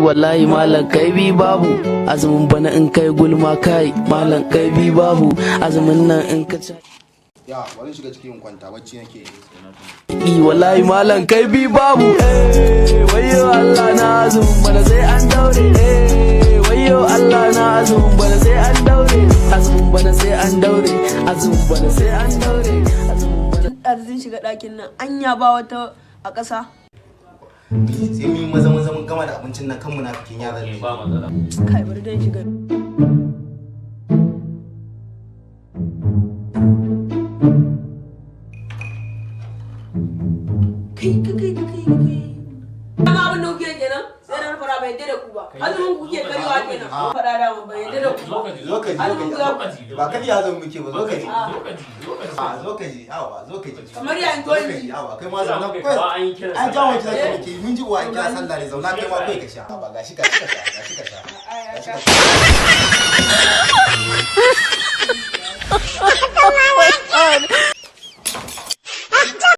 wallahi malam kai bi babu azumin bana in kai gulma kai malam kai bi babu azumin nan in ka ya wani shiga cikin kwanta bacci nake wallahi malam kai bi babu wayo Allah na azumin bana sai an daure wayo Allah na azumin bana sai an daure azumin bana sai an daure azumin bana sai an daure azumin bana arzin shiga ɗakin nan anya ba wata a ƙasa sai mu yi maza mun gama da abincin nan kan munafikin yaran ne ba matsala kai bari dan shiga kai amma abin da kuke kenan sai na fara bai da ku ba azumin ku kuke kaiwa kenan fara da mu bai da ku zo ka ji ba ka ji azumin muke ba zo ka ji zo ka ji awa zo ka ji kamar ya to ji awa kai ma zauna kai an jawo ki zaka muke mun ji wa kira sallah ne zauna kai ma kai ka sha ba gashi ka sha